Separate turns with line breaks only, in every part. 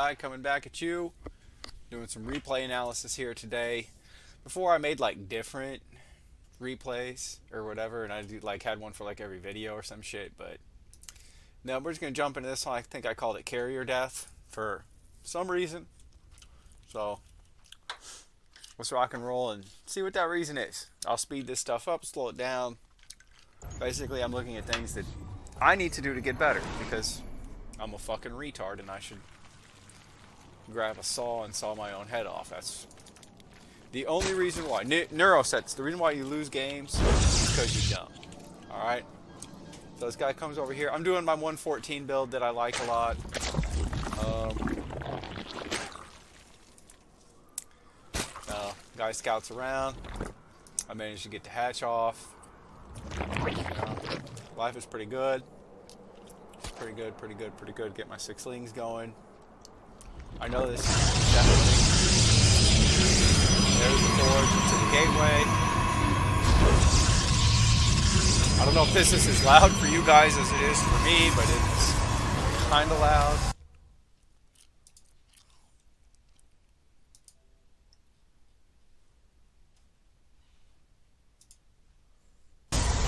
Hi, coming back at you, doing some replay analysis here today. Before I made like different replays or whatever, and I had one for like every video or some shit. But now we're just gonna jump into this one. I think I called it carrier death for some reason. So let's rock and roll and see what that reason is. I'll speed this stuff up, slow it down. Basically, I'm looking at things that I need to do to get better because I'm a fucking retard and I should grab a saw and saw my own head off. That's the only reason why. Neurosets, the reason why you lose games is because you're dumb. Alright? So this guy comes over here. I'm doing my 114 build that I like a lot. Guy scouts around. I managed to get the hatch off. Life is pretty good. Pretty good. Get my six slings going. I know this is definitely. There's the forge into the gateway. I don't know if this is as loud for you guys as it is for me, but it's kind of loud.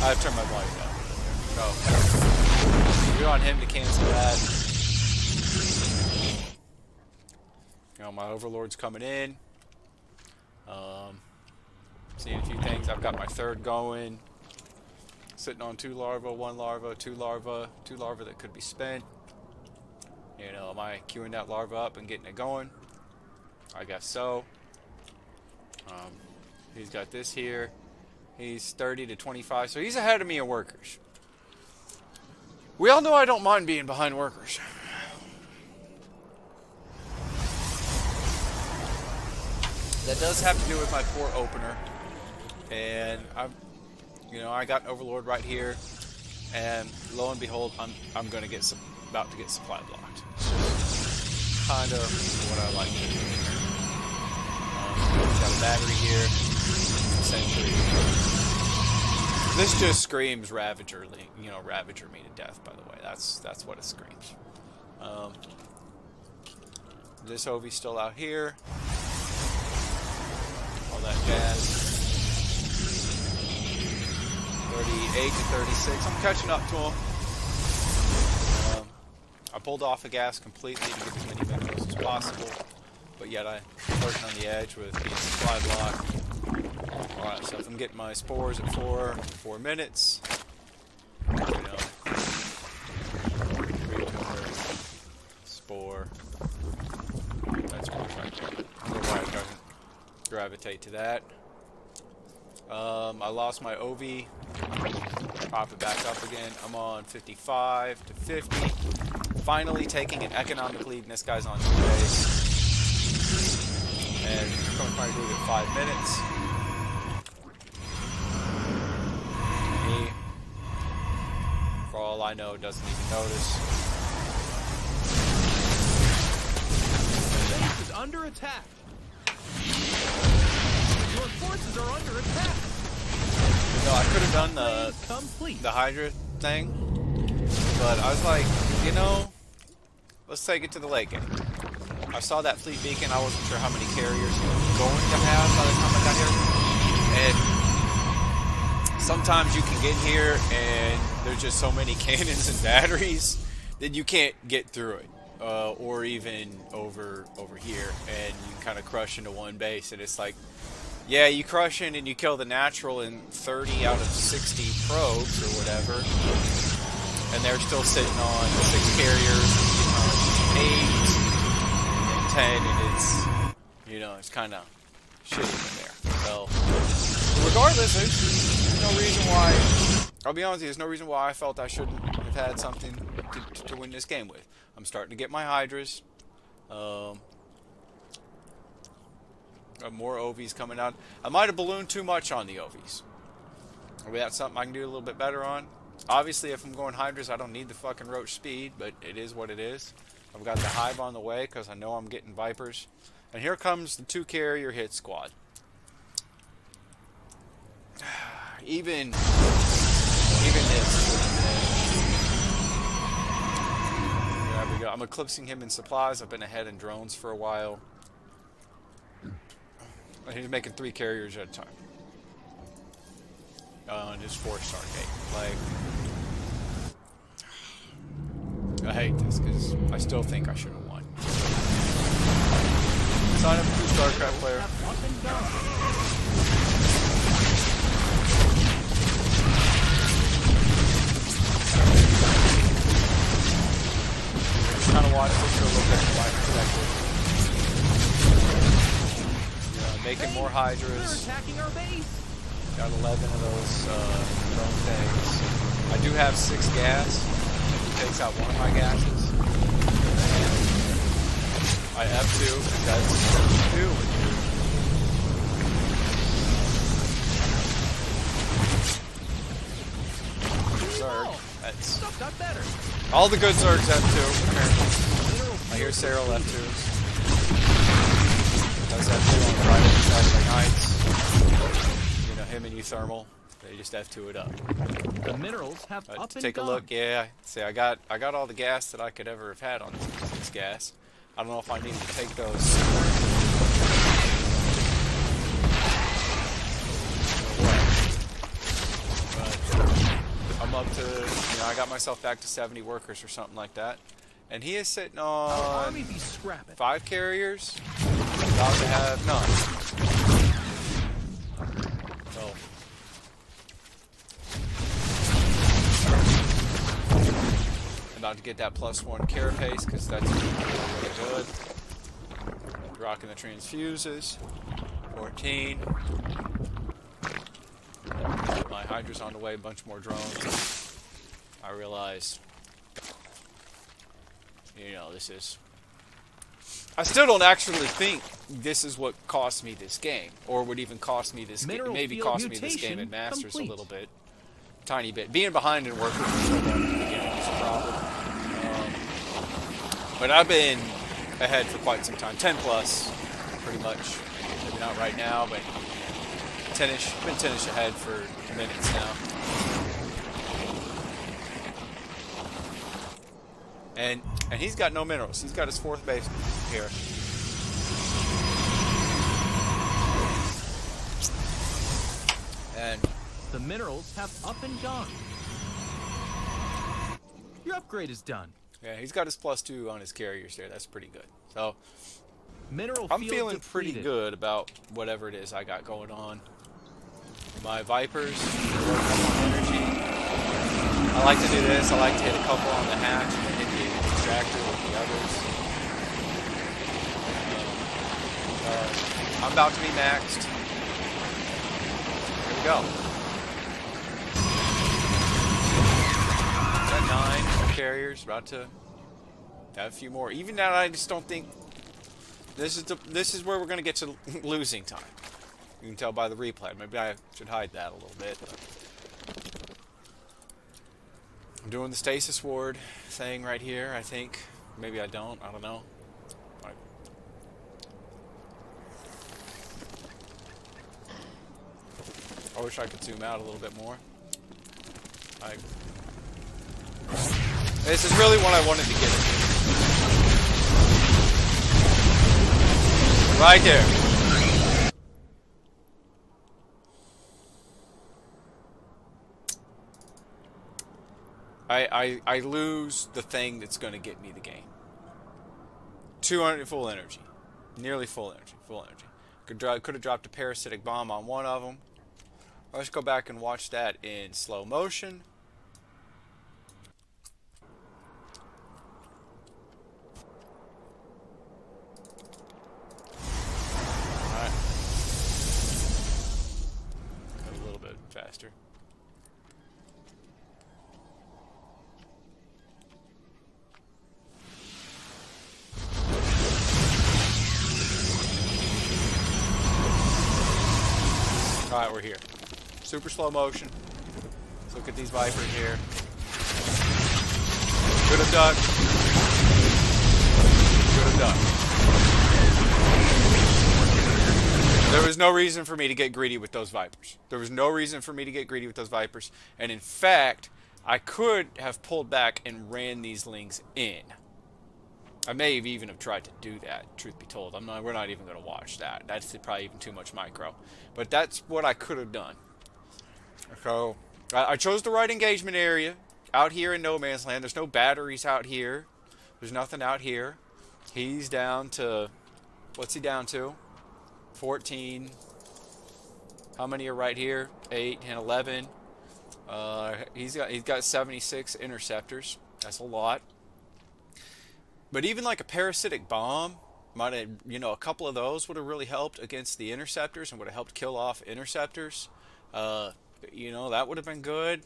I've turned my volume down. So, we're on him to cancel that. You know, my overlord's coming in. Seeing a few things. I've got my third going. Sitting on two larvae, one larva, two larvae that could be spent. You know, am I queuing that larva up and getting it going? I guess so. He's got this here. He's 30 to 25, so he's ahead of me in workers. We all know I don't mind being behind workers. That does have to do with my poor opener, and I got an overlord right here, and lo and behold, I'm gonna get about to get supply blocked. Kind of what I like to do. Got a battery here, sentry. This just screams Ravager, Ravager me to death. By the way, that's what it screams. This Ovi's still out here. All that jazz. 38 to 36. I'm catching up to him. I pulled off a gas completely to get as many minerals as possible, but yet I'm working on the edge with being supply block. Alright, so if I'm getting my spores at 4 minutes, spore. That's good right there. I don't know why it doesn't gravitate to that. I lost my OV. Pop it back up again. I'm on 55 to 50. Finally taking an economic lead, and this guy's on 2 days. And I'm trying to do it in 5 minutes. He, for all I know, doesn't even notice.
The base is under attack. Your forces are under attack.
No, I could have done the Hydra thing, but I was like, let's take it to the lake end. I saw that fleet beacon. I wasn't sure how many carriers he was going to have by the time I got here. And sometimes you can get here and there's just so many cannons and batteries that you can't get through it. Or even over here, and you kind of crush into one base, and it's like, yeah, you crush in and you kill the natural in 30 out of 60 probes or whatever, and they're still sitting on 6 carriers, 8, and 10, and it's kind of shitty in there. So, regardless, there's no reason why, I'll be honest with you, there's no reason why I felt I shouldn't have had something to win this game with. I'm starting to get my Hydras. More OVs coming out. I might have ballooned too much on the OVs. Maybe that's something I can do a little bit better on. Obviously, if I'm going Hydras, I don't need the fucking Roach speed, but it is what it is. I've got the Hive on the way because I know I'm getting Vipers. And here comes the 2 carrier hit squad. Even this. go. I'm eclipsing him in supplies. I've been ahead in drones for a while. He's making 3 carriers at a time. On his 4-star gate. Like, I hate this because I still think I should have won. Sign up to StarCraft player. Kind of watch this for a little bit from my perspective. Making more Hydras.
They're attacking our base.
Got 11 of those drone things. I do have 6 gas. He takes out one of my gases. I F2. That's 2. Zerg. That's
Stuff got better.
all the good Zergs F2. Apparently. I hear Cyril F2s. Does F2 on Friday and Saturday nights. You know, him and Euthermal, they just F2 it up.
The minerals have up and
Take a
gone.
look. Yeah, see, I got all the gas that I could ever have had on this gas. I don't know if I need to take those. But I'm up to, I got myself back to 70 workers or something like that. And he is sitting
Our
on
army be scrapping.
5 carriers. About to have none. So. About to get that +1 carapace because that's really good. Rocking the transfuses. 14. My Hydra's on the way, a bunch more drones. I realize, this is... I still don't actually think this is what cost me this game, or would even cost me this game.
Mineral
Maybe
field
cost me this game in
mutation
Masters
complete.
a little bit, tiny bit. Being behind in work was so bad at the beginning was a problem. But I've been ahead for quite some time, 10 plus, pretty much. Maybe not right now, but 10ish. Been 10ish ahead for minutes now. And he's got no minerals. He's got his 4th base here. And
The minerals have up and gone. Your upgrade is done.
yeah, he's got his +2 on his carriers there. That's pretty good. So
Mineral
I'm
field
feeling
depleted.
pretty good about whatever it is I got going on. My Vipers, they're working on energy. I like to do this. I like to hit a couple on the hatch and then hit the extractor with the others. I'm about to be maxed. Here we go. Got 9 carriers. About to have a few more. Even now, I just don't think this is where we're going to get to losing time. You can tell by the replay. Maybe I should hide that a little bit. But I'm doing the stasis ward thing right here, I think. Maybe I don't. I don't know. I wish I could zoom out a little bit more. This is really what I wanted to get at. Right there. I lose the thing that's going to get me the game. 200 full energy. Nearly full energy. Full energy. Could have dropped a parasitic bomb on one of them. Let's go back and watch that in slow motion. Alright. A little bit faster. Alright, we're here. Super slow motion. Let's look at these Vipers here. Could have ducked. Could have ducked. There was no reason for me to get greedy with those Vipers. There was no reason for me to get greedy with those Vipers. And in fact, I could have pulled back and ran these Lings in. I may have even have tried to do that, truth be told. We're not even going to watch that. That's probably even too much micro. But that's what I could have done. So, I chose the right engagement area. Out here in no man's land. There's no batteries out here. There's nothing out here. He's down to... What's he down to? 14. How many are right here? 8 and 11. He's got 76 interceptors. That's a lot. But even like a parasitic bomb, might have, a couple of those would have really helped against the interceptors and would have helped kill off interceptors. That would have been good.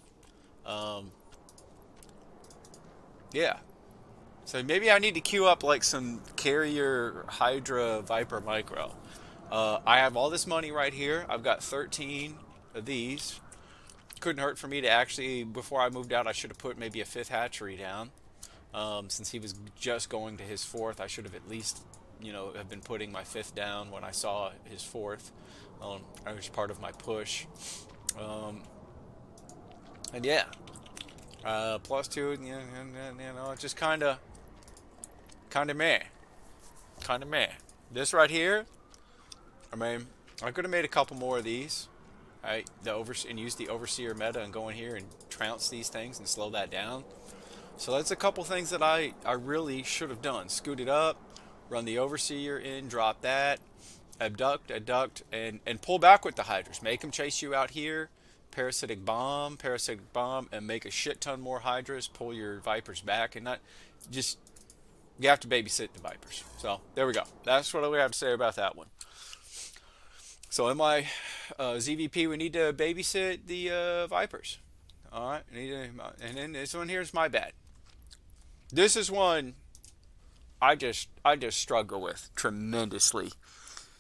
Yeah. So maybe I need to queue up like some carrier Hydra Viper Micro. I have all this money right here. I've got 13 of these. Couldn't hurt for me to actually, before I moved out, I should have put maybe a 5th hatchery down. Since he was just going to his 4th, I should have at least, have been putting my 5th down when I saw his 4th. That was part of my push. And yeah. +2, it's just kind of meh. Kind of meh. This right here, I could have made a couple more of these. And use the Overseer meta and go in here and trounce these things and slow that down. So that's a couple things that I really should have done. Scoot it up, run the Overseer in, drop that, abduct, and pull back with the Hydras. Make them chase you out here. Parasitic bomb, and make a shit ton more Hydras. Pull your Vipers back, and not just... You have to babysit the Vipers. So, there we go. That's what we have to say about that one. So, in my ZVP, we need to babysit the Vipers. Alright, and then this one here is my bad. This is one I just struggle with tremendously.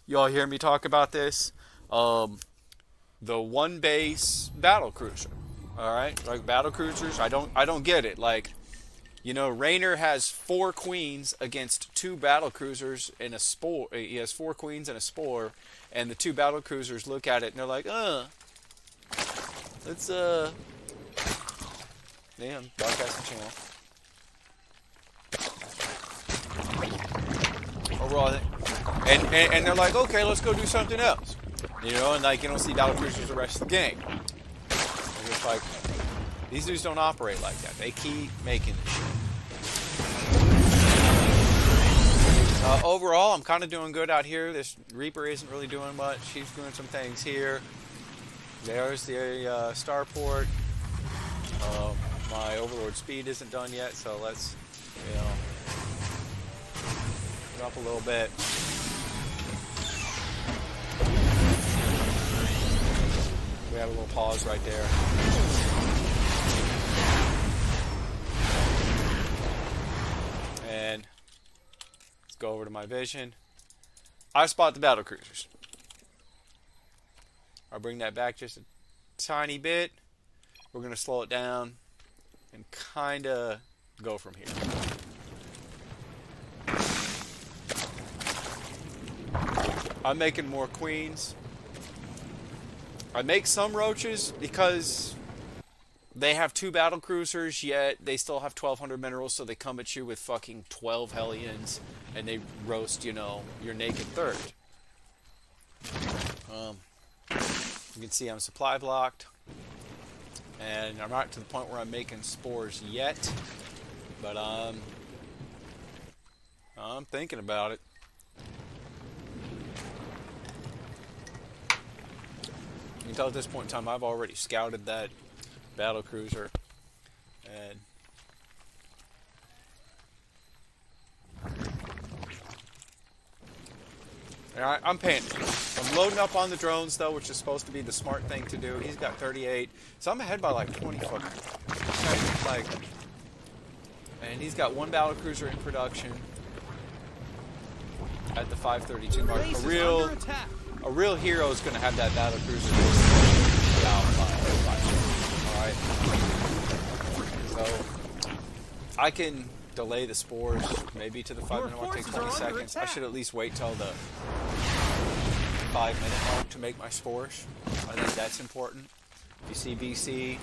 Y'all hear me talk about this? The one base battle cruiser. Alright? Like battle cruisers, I don't get it. Like, Raynor has 4 queens against 2 battle cruisers and a spore. He has 4 queens and a spore, and the 2 battle cruisers look at it and they're like, let's damn, broadcasting channel. Overall, and they're like, okay, let's go do something else. And like you don't see battle cruisers the rest of the game. It's just like these dudes don't operate like that. They keep making this shit. Overall, I'm kind of doing good out here. This Reaper isn't really doing much. He's doing some things here. There's the starport. My Overlord speed isn't done yet, so let's, put up a little bit. We have a little pause right there. And let's go over to my vision. I spot the battle cruisers. I'll bring that back just a tiny bit. We're going to slow it down and kind of go from here. I'm making more queens. I make some roaches because they have 2 battle cruisers, yet they still have 1,200 minerals, so they come at you with fucking 12 Hellions, and they roast, your naked third. You can see I'm supply blocked. And I'm not to the point where I'm making spores yet, but I'm thinking about it. You can tell at this point in time I've already scouted that battle cruiser, and I'm panicking. I'm loading up on the drones though, which is supposed to be the smart thing to do. He's got 38, so I'm ahead by like 20 fucking. And he's got 1 battle cruiser in production at the 532 mark. A real hero is going to have that battle cruiser down by. All right. So I can delay the spores maybe to the 5-minute mark. Take 20 seconds. I should at least wait till the 5-minute mark to make my spores. I think that's important. If you see BC,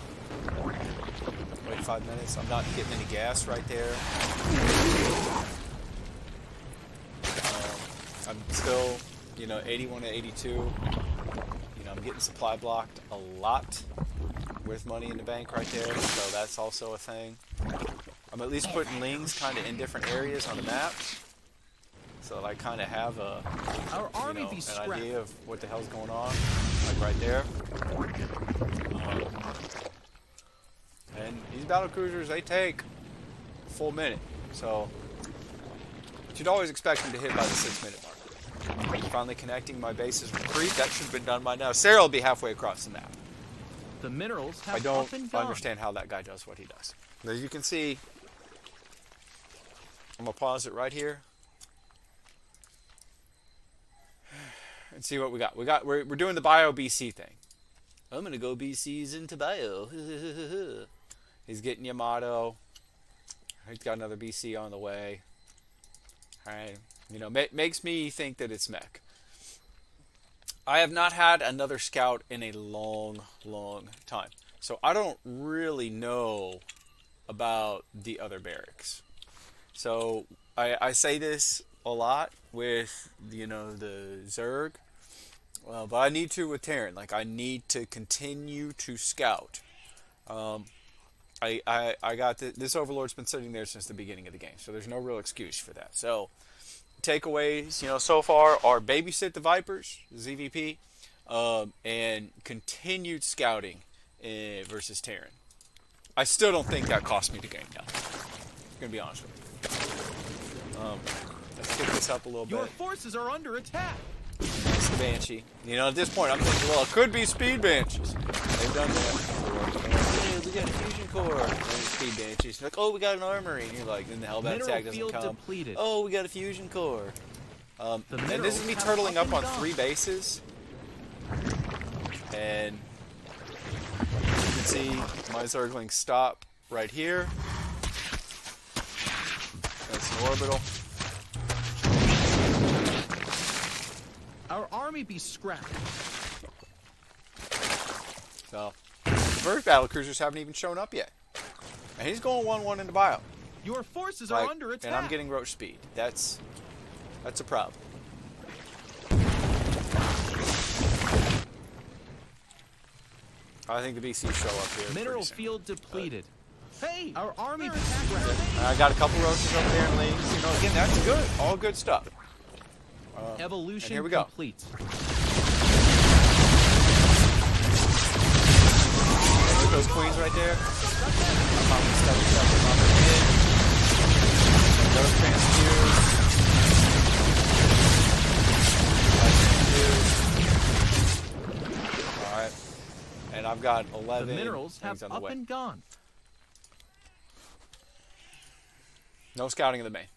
wait 5 minutes. I'm not getting any gas right there. still, 81 to 82. I'm getting supply blocked a lot with money in the bank right there, so that's also a thing. I'm at least putting lings kind of in different areas on the map, so that I kind of have
Our army be
an
scrapped.
idea of what the hell's going on, like right there. And these battle cruisers, they take a full minute, so you'd always expect them to hit by the 6-minute mark. Finally connecting my bases with creep. That should have been done by now. Sarah will be halfway across the map.
The minerals have
I
up
don't
and gone.
understand how that guy does what he does. As you can see, I'm going to pause it right here and see what we got. We're doing the bio BC thing. I'm going to go BCs into bio. He's getting Yamato. He's got another BC on the way. Alright. Makes me think that it's mech. I have not had another scout in a long, long time. So I don't really know about the other barracks. So I say this a lot with, the Zerg. Well, but I need to with Terran. Like, I need to continue to scout. I got this Overlord's been sitting there since the beginning of the game. So there's no real excuse for that. So takeaways, so far are babysit the Vipers, ZVP, and continued scouting versus Terran. I still don't think that cost me the game now. I'm gonna be honest with you. Let's kick this up a little
Your
bit.
forces are under attack.
It's the Banshee. At this point, I'm thinking, well, it could be Speed Banshees. They've done that before. Hey, we got a Fusion Core. And then Speed Banshees. Like, oh, we got an Armory. And you're like, then the Hellbat
Mineral
attack doesn't
field
come.
depleted.
Oh, we got a Fusion Core. And this
minerals
is me
have
turtling
up
up
and
on
gone.
3 bases. And you can see my Zerglings stop right here. That's an orbital.
Our army be scrapped.
So, the first battle cruisers haven't even shown up yet. And he's going 1-1 into bio.
Your forces are under attack.
And I'm getting roach speed. That's a problem. I think the BCs show up here.
Mineral
pretty soon.
field depleted. Hey, our army be
And
scrapped.
I got a couple roaches over there in lanes. Again, that's good. All good stuff.
Evolution
and here we go.
complete.
Look at those queens right there. I'm on the stuff on the head. Those transfuse. Alright. And I've got 11
The minerals have
things on the
up
way.
and gone.
No scouting in the main.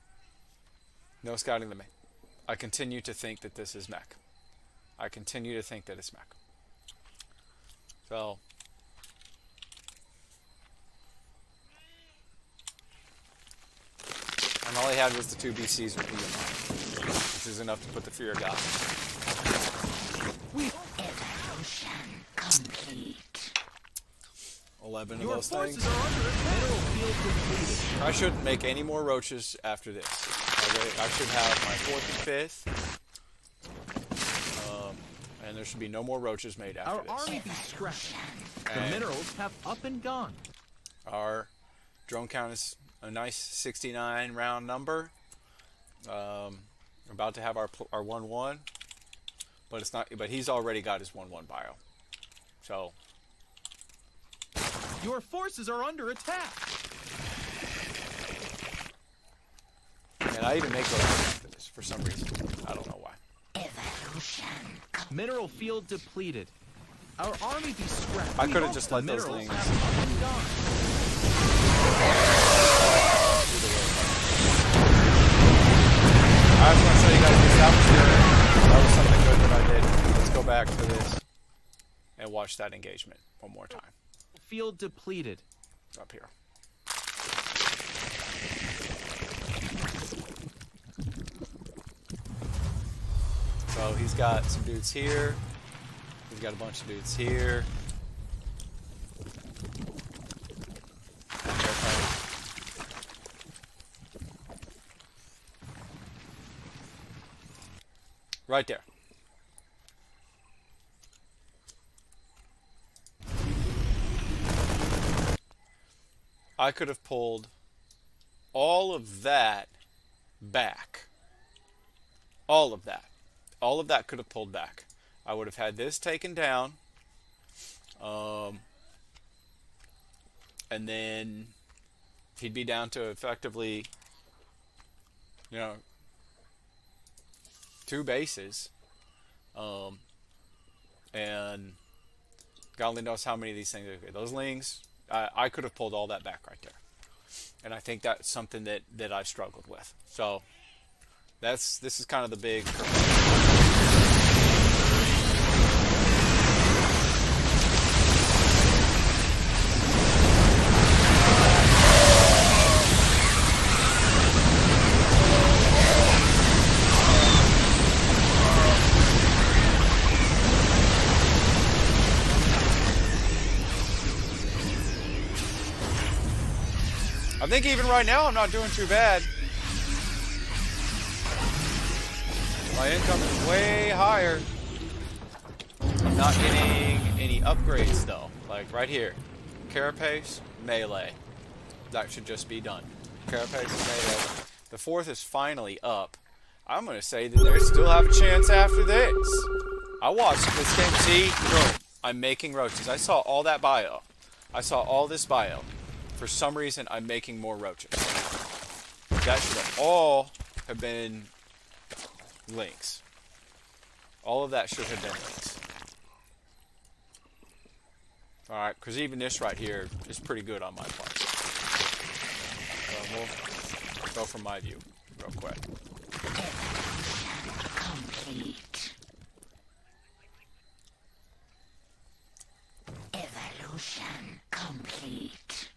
No scouting in the main. I continue to think that this is mech. I continue to think that it's mech. So, and all I had was the 2 BCs with the Yamato, which is enough to put the Fear of God.
Evolution complete.
11 of
Your
those
forces
things.
are under attack. Mineral field depleted.
I shouldn't make any more roaches after this. I should have my 4th and 5th. And there should be no more roaches made after
Our
this.
army be scrapped. The
And
minerals have up and gone.
our drone count is a nice 69 round number. We're about to have our 1-1, but it's not. But he's already got his 1-1 bio. So
Your forces are under attack.
and I even make roaches after this for some reason. I don't know why.
Evolution.
Mineral field depleted. Our army be scrapped.
I
We
could have
hope
just
the
let those
minerals
things.
have up and gone.
I just want to show you guys this. That was good. That was something good that I did. Let's go back to this and watch that engagement one more time.
Field depleted.
Up here. So he's got some dudes here. He's got a bunch of dudes here. And they're coming. Right there. I could have pulled all of that back. All of that. All of that could have pulled back. I would have had this taken down. And then he'd be down to effectively, 2 bases. And God only knows how many of these things are. Those lings, I could have pulled all that back right there. And I think that's something that I've struggled with. So this is kind of the big. I think even right now I'm not doing too bad. My income is way higher. I'm not getting any upgrades though. Like right here. Carapace, melee. That should just be done. Carapace and melee. The 4th is finally up. I'm going to say that they still have a chance after this. I watched this game. See? Boom. I'm making roaches. I saw all that bio. I saw all this bio. For some reason, I'm making more roaches. That should have all have been links. All of that should have been links. Alright, because even this right here is pretty good on my part. So we'll go from my view real quick.
Complete. Evolution complete.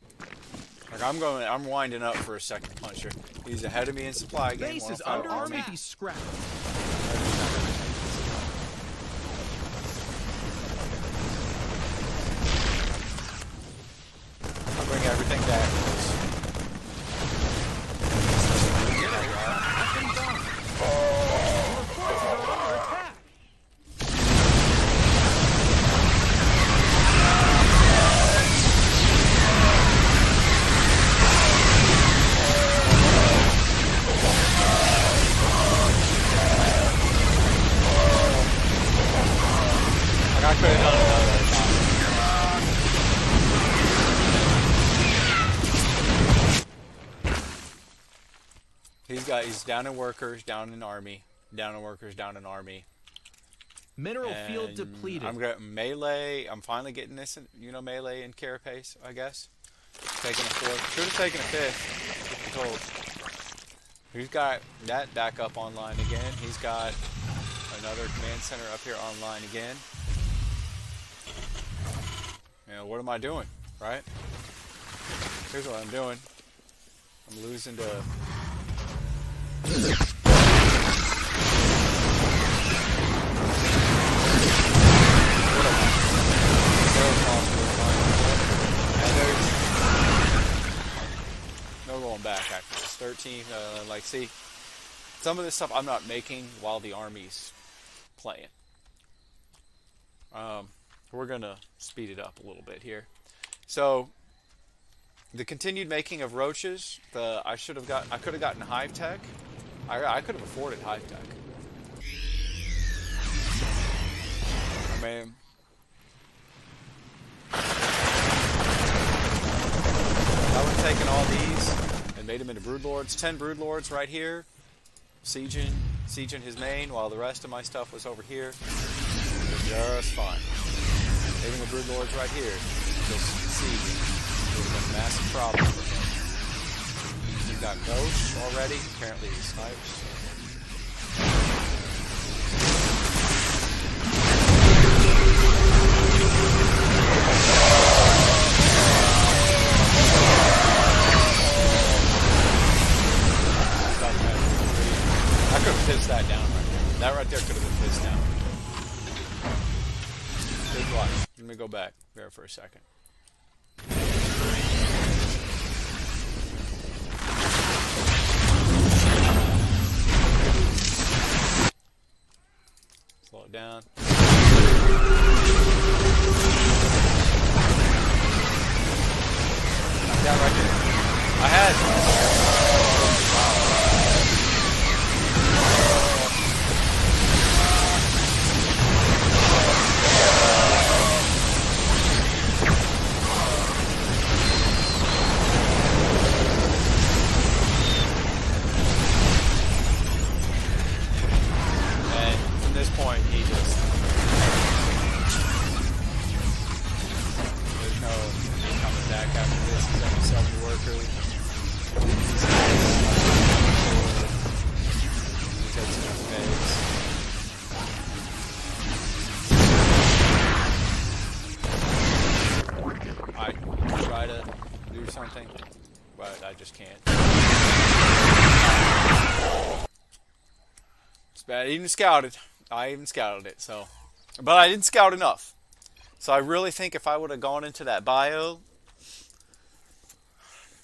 Like I'm winding up for a second puncher. He's ahead of me in supply game.
Base is under
army.
attack. Be scrapped.
I'll bring everything back. I could have done another. He's down in workers, down in army, down in workers, down in army.
Mineral
And
field depleted.
I'm getting melee. I'm finally getting this, melee and carapace, I guess. Taking a 4th. Should have taken a 5th. Told. He's got that back up online again. He's got another command center up here online again. What am I doing, right? Here's what I'm doing. I'm losing to... No going back, actually. It's 13, see, some of this stuff I'm not making while the army's playing. We're going to speed it up a little bit here. So, the continued making of roaches, I could have gotten Hive Tech. I could have afforded Hive Tech. I mean, I would have taken all these and made them into Broodlords. 10 Broodlords right here. Sieging his main while the rest of my stuff was over here. Just fine. Leaving the Broodlords right here. Just sieging. It was a massive problem for him. He's got ghosts already. Apparently he snipes. I could have pissed that down right there. That right there could have been pissed down. Good watch. Let me go back there for a second. it down. Down right there. I had. And from this point, he just. There's no coming back after this. He's only selling workers. He takes enough base. I try to do something, but I just can't. It's bad. I even scouted it, so. But I didn't scout enough. So I really think if I would have gone into that bio,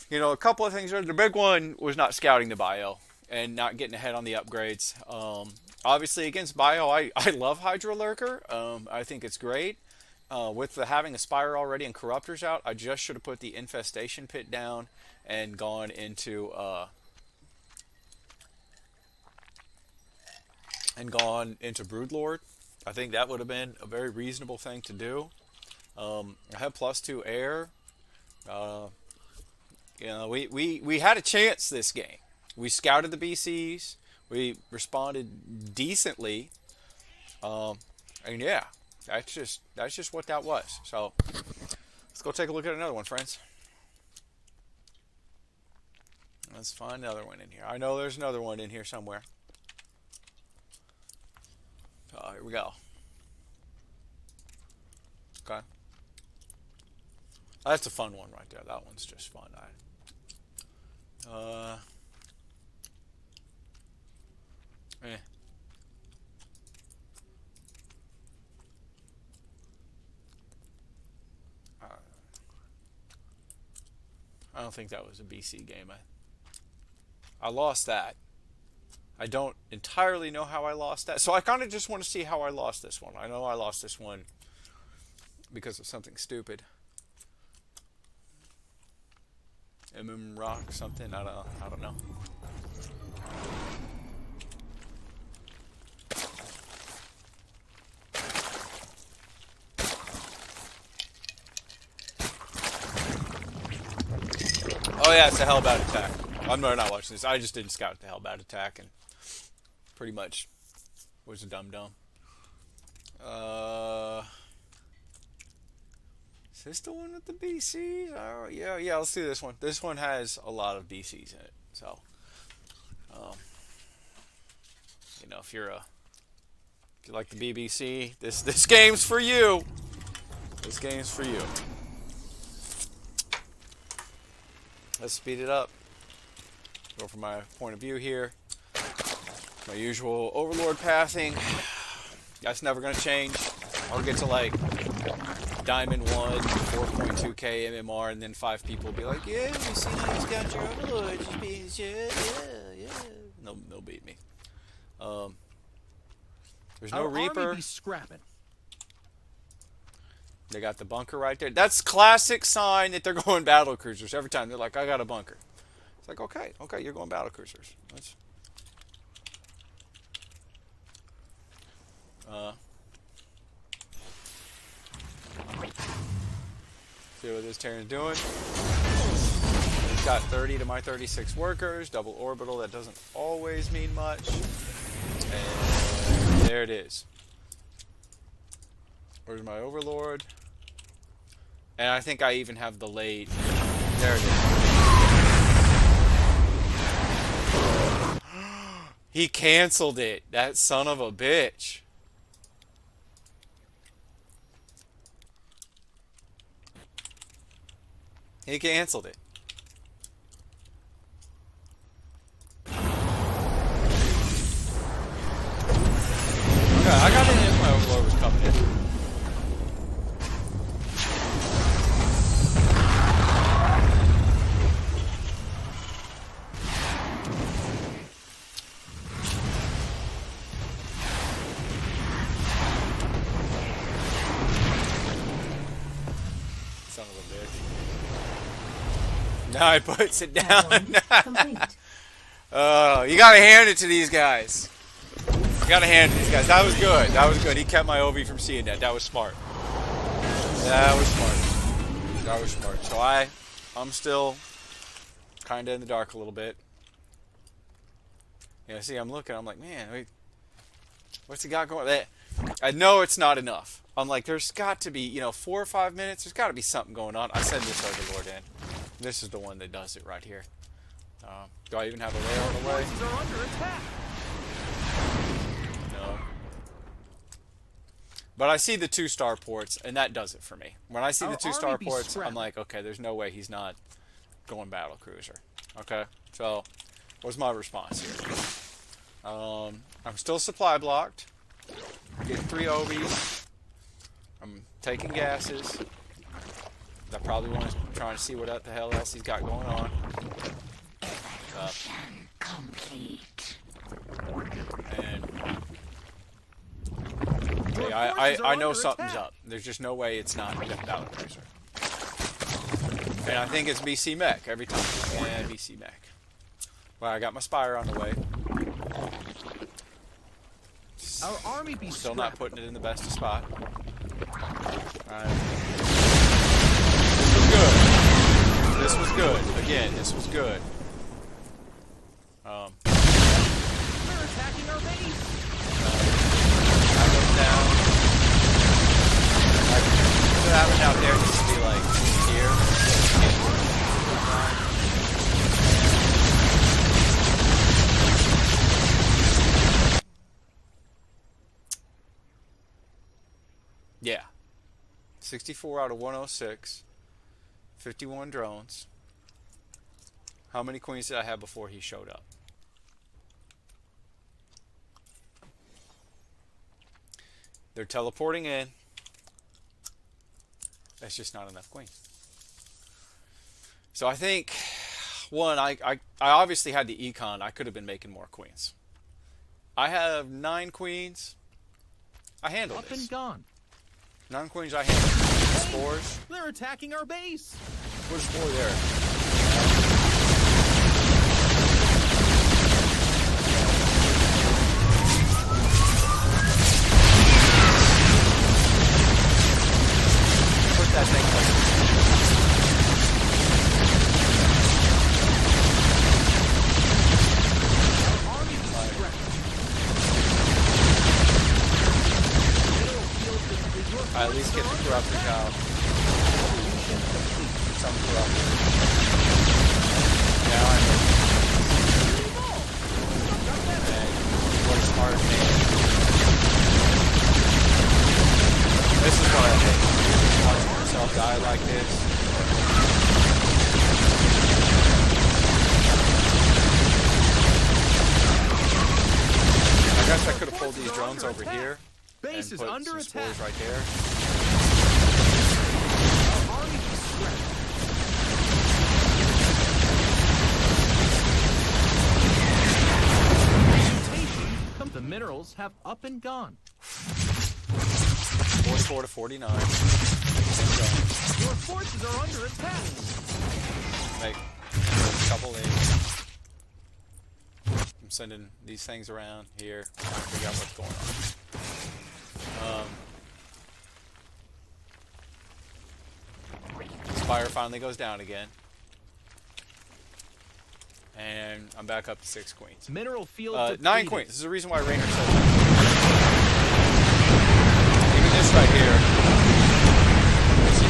you know, a couple of things. The big one was not scouting the bio and not getting ahead on the upgrades. Obviously, against bio, I love Hydra Lurker. I think it's great. With having a Spire already and Corruptors out, I just should have put the Infestation Pit down and gone into Broodlord. I think that would have been a very reasonable thing to do. I have +2 air. You know, we had a chance this game. We scouted the BCs. We responded decently. And yeah, that's just what that was. So let's go take a look at another one, friends. Let's find another one in here. I know there's another one in here somewhere. Here we go. Okay. That's a fun one right there. That one's just fun. I don't think that was a BC game. I lost that. I don't entirely know how I lost that. So I kind of just want to see how I lost this one. I know I lost this one because of something stupid. Rock something. I don't know. Oh yeah, it's a Hellbound attack. I'm not watching this. I just didn't scout the Hellbound attack and pretty much was a dum-dum. Is this the one with the BCs? Oh, yeah, let's do this one. This one has a lot of BCs in it. So, you know, if you like the BBC, this game's for you. This game's for you. Let's speed it up. Go from my point of view here. My usual Overlord pathing. That's never going to change. I'll get to like Diamond 1, 4.2k MMR, and then 5 people will be like, yeah, we see you scout your Overlord. Yeah. They'll beat me. There's no
Our
Reaper.
army be scrapping.
They got the bunker right there. That's classic sign that they're going battle cruisers every time. They're like, I got a bunker. It's like, okay, you're going battle cruisers. Let's. See what this Terran's doing. He's got 30 to my 36 workers. Double orbital. That doesn't always mean much. And there it is. Where's my Overlord? And I think I even have the late. There it is. He canceled it. That son of a bitch. He canceled it. Okay, I got it if my Overlord was coming in. Now he puts it down.
Challenge complete.
You gotta hand it to these guys. You gotta hand it to these guys. That was good. That was good. He kept my OV from seeing that. That was smart. That was smart. That was smart. So I'm still kind of in the dark a little bit. Yeah, see, I'm looking. I'm like, man, wait, what's he got going? I know it's not enough. I'm like, there's got to be, 4 or 5 minutes. There's got to be something going on. I send this Overlord in. This is the one that does it right here. Do I even have a layer on the way?
Forces are under attack.
No. But I see the 2-star ports, and that does it for me. When I see the
Our
2-star
army be
ports, I'm
scrapped.
like, okay, there's no way he's not going battle cruiser. Okay, so what's my response here? I'm still supply blocked. Getting 3 OBs. I'm taking gases. I probably want to try and see what the hell else he's got going on.
Evolution complete.
And
Your
hey,
forces are
I know
under
something's
attack.
up. There's just no way it's not battle cruiser. And I think it's BC Mech every time. And BC Mech. Well, I got my Spire on the way.
Our army be
Still not
scrapped.
putting it in the best of spot. This was good. Again, this was good.
They're attacking our base.
I go down. That one out there needs to be like here. Yeah. 64 out of 106. 51 drones. How many queens did I have before he showed up? They're teleporting in. That's just not enough queens. So I think, one, I obviously had the econ. I could have been making more queens. I have 9 queens. I handled
Up
this.
and gone.
9 queens I handled. Spores.
They're attacking our base.
Put a spore there. Put that thing like
Our army be scrapped. Mineral field is your
I at least get the
forces are
corrupted
under
cow.
attack. Evolution complete.
Some corrupted. Now I'm what a smart man. This is what I hate. Watching myself die like this. I guess I could have pulled these drones over here
Base
and
is
put
under
some
attack.
spores right there.
Our army be scrapped. Mutation. Come, the minerals have up and gone.
44 to 49.
Your forces are under attack.
Make a couple in. I'm sending these things around here, trying to figure out what's going on. Spire finally goes down again. And I'm back up to 6 queens.
Mineral field
9
depleted.
queens. This is the reason why Rainer sold it. Even this right here. Let's see.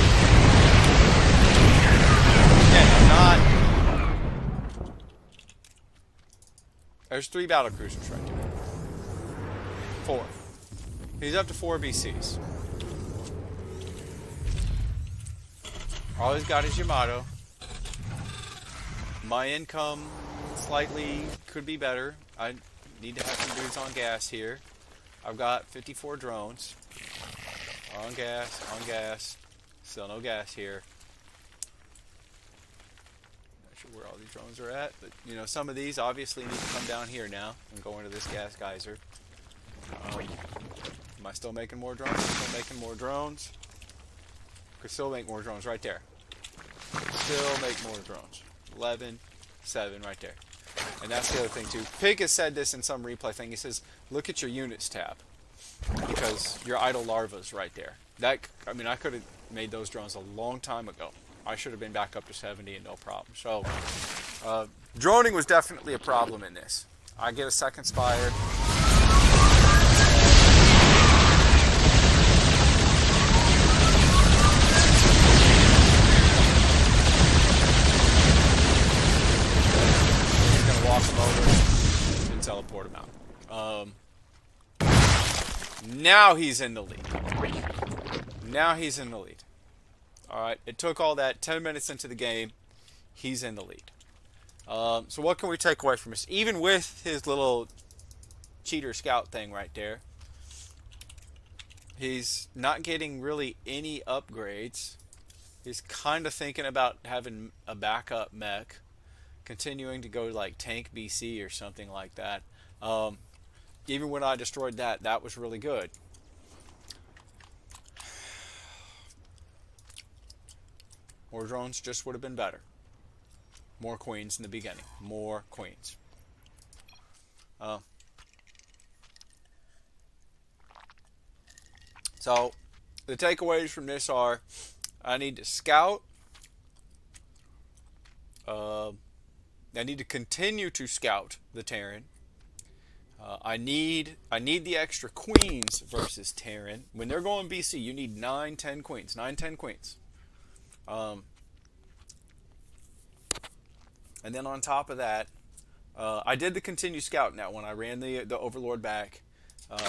Again, I'm not. There's 3 battle cruisers right there. 4. He's up to 4 BCs. All he's got is Yamato. My income slightly could be better. I need to have some dudes on gas here. I've got 54 drones. On gas, on gas. Still no gas here. Not sure where all these drones are at, but some of these obviously need to come down here now and go into this gas geyser. Am I still making more drones? Still making more drones. Could still make more drones right there. Still make more drones. 11, 7 right there. And that's the other thing too. Pig has said this in some replay thing. He says, look at your units tab. Because your idle larva's right there. I mean, I could have made those drones a long time ago. I should have been back up to 70 and no problem. So, droning was definitely a problem in this. I get a second spire. Walk him over and teleport him out. Now he's in the lead. Now he's in the lead. Alright, it took all that 10 minutes into the game. He's in the lead. So what can we take away from this? Even with his little cheater scout thing right there, he's not getting really any upgrades. He's kind of thinking about having a backup mech. Continuing to go like tank BC or something like that. Even when I destroyed that, that was really good. More drones just would have been better. More queens in the beginning. More queens. So, the takeaways from this are, I need to scout. I need to continue to scout the Terran. I need the extra queens versus Terran. When they're going BC, you need 9, 10 queens. 9, 10 queens. And then on top of that, I did the continue scout now when I ran the Overlord back. And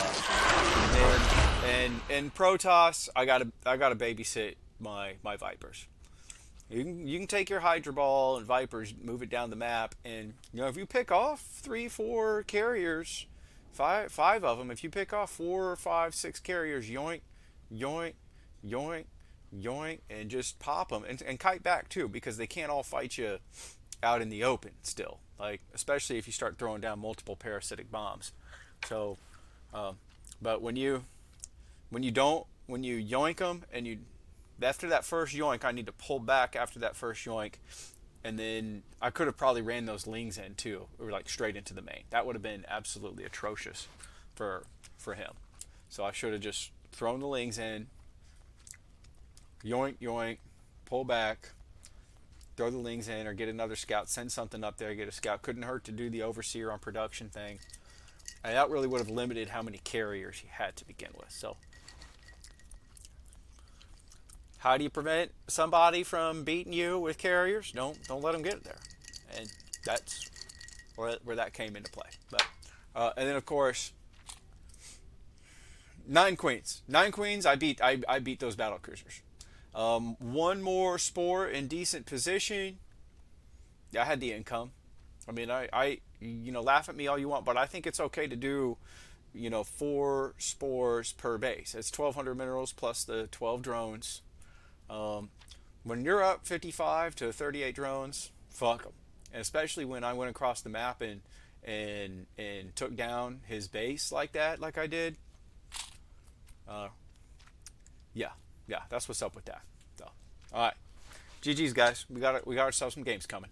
in Protoss, I gotta babysit my Vipers. You can take your Hydra Ball and Vipers, move it down the map, and if you pick off 3, 4 carriers, five of them, if you pick off 4, 5, 6 carriers, yoink, yoink, yoink, yoink, and just pop them and kite back too, because they can't all fight you out in the open still. Like especially if you start throwing down multiple parasitic bombs. So, but when you yoink them and after that first yoink, I need to pull back after that first yoink, and then I could have probably ran those lings in too, or like straight into the main. That would have been absolutely atrocious for him. So I should have just thrown the lings in, yoink, yoink, pull back, throw the lings in, or get another scout, send something up there, get a scout. Couldn't hurt to do the overseer on production thing. And that really would have limited how many carriers you had to begin with. So, how do you prevent somebody from beating you with carriers? Don't let them get there, and that's where that came into play. But and then of course, 9 queens. 9 queens. I beat those battle cruisers. One more spore in decent position. Yeah, I had the income. I mean, I laugh at me all you want, but I think it's okay to do 4 spores per base. It's 1,200 minerals plus the 12 drones. When you're up 55 to 38 drones, fuck them. And especially when I went across the map and took down his base like that, like I did. Yeah, that's what's up with that. So, all right, GG's guys, we got ourselves some games coming.